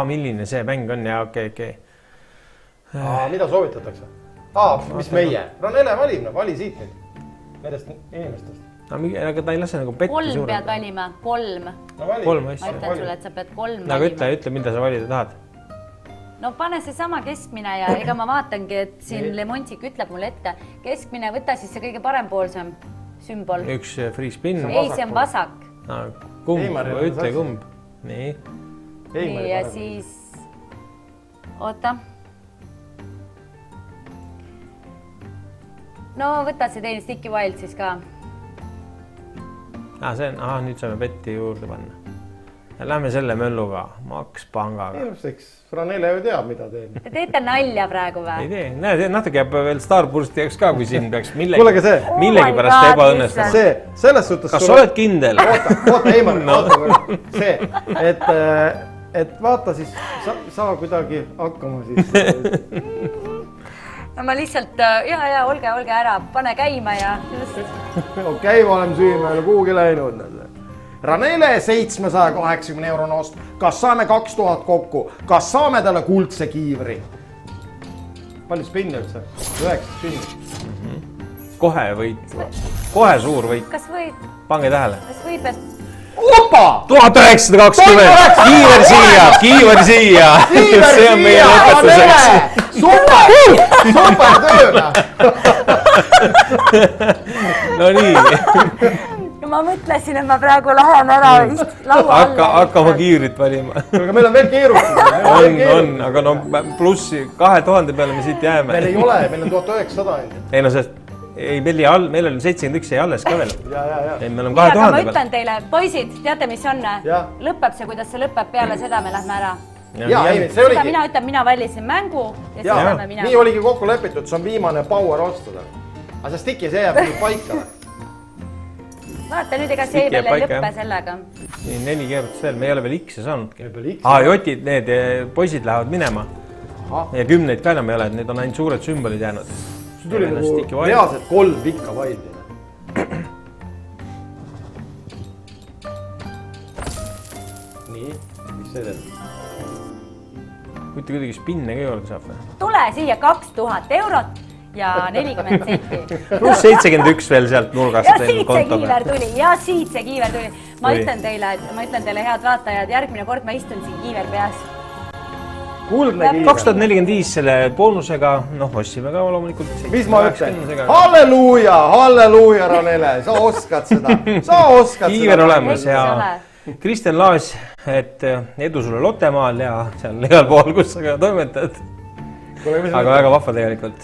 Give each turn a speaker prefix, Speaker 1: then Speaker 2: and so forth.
Speaker 1: Milline see mäng on ja okei.
Speaker 2: Mida soovitatakse? Mis meie? Ranele vali siit nüüd. Nendest inimestest.
Speaker 1: Aga ta ei lase nagu petti
Speaker 3: 3 pead valima, 3.
Speaker 1: No 3 asja.
Speaker 3: Ma ütlen sulle, et sa pead 3 valima.
Speaker 1: Aga ütle, mida sa valida tahad.
Speaker 3: No pane see sama keskmine ja ega ma vaatangi, et siin Lemontsik ütleb mulle ette. Keskmine, võta siis see kõige parempoolsem sümbol.
Speaker 1: Üks free spin.
Speaker 3: Ei, see on vasak.
Speaker 1: Kumb, ütle kumb. Nii.
Speaker 3: Nii ja siis... Oota. No võta see teine Sticky Wild siis ka.
Speaker 1: Nüüd saame petti juurde panna. Lähme selle mölluga, Max Pangaga.
Speaker 2: Ilmseks, Ranele ju teab, mida teeb.
Speaker 3: Te teete nalja praegu või?
Speaker 1: Ei tee, näed, natuke jääb veel Starbursti jaoks ka, kui siin peaks millegi pärast ebaõnnestada.
Speaker 2: See, selles suhtes...
Speaker 1: Kas sa oled kindel?
Speaker 2: Oota, Eimar, see, et vaata siis, saa kuidagi hakkama siis.
Speaker 3: No ma lihtsalt, olge ära, pane käima ja...
Speaker 2: Okei, ma olen süümääle kuhugi läinud. Ranele 780 € ost. Kas saame 2000 kokku? Kas saame talle kuldse kiivri? Palju spinni üldse? 9 spinni.
Speaker 1: Kohe võit. Kohe suur võit.
Speaker 3: Kas võid?
Speaker 1: Pange tähele.
Speaker 3: Kas võib, et...
Speaker 2: Opa!
Speaker 1: 1920! Kiiver siia! See on meie lõpetuseks.
Speaker 2: Super tööna!
Speaker 1: No nii.
Speaker 3: Ma mõtlesin, et ma praegu lähen ära laua alla.
Speaker 1: Hakka oma kiivrit valima.
Speaker 2: Aga meil on veel keeruline.
Speaker 1: On, aga no plussi 2000 peale me siit jääme.
Speaker 2: Meil ei ole, meil on 1900.
Speaker 1: Ei no sest... Ei, meil on 71 jäi alles ka veel.
Speaker 2: Ja.
Speaker 1: Ei, meil on 2000 peal.
Speaker 3: Ma ütlen teile, poisid, teate, mis on? Lõpeb see, kuidas see lõpeb peale seda, me lähme ära. Seda mina ütlen, mina valisin mängu ja siis lähme mina.
Speaker 2: Nii oligi kokku lepitud, see on viimane power ostada. Aga see Sticky, see jääb nüüd paika.
Speaker 3: Vaata nüüd, ega see veel ei lõppe sellega.
Speaker 1: Nii, 4 keerutust veel, me ei ole veel X-e saanudki. Jotid, need poisid lähevad minema. Ja 10 ka enam ei ole, et need on ainult suured sümbolid jäänud.
Speaker 2: See tuli nagu reaalselt 3 pikka vaidina. Nii, mis see teeb?
Speaker 1: Võite kuidagi spinne ka juurde saab või?
Speaker 3: Tule siia 2000 € ja 40 senti.
Speaker 1: Plus 71 veel sealt nurgast.
Speaker 3: Ja siit see kiiver tuli. Ma ütlen teile, head vaatajad, järgmine kord ma istun siin kiiver peas.
Speaker 1: 2045 selle boonusega, ossime ka loomulikult.
Speaker 2: Mis ma ütlen? Halleluuja, Ranele, sa oskad seda.
Speaker 1: Kiiver olemas ja Kristjan Laas, et edu sulle Lottemaal ja seal igal pool, kus sa ka toimetad. Aga väga vahva tegelikult.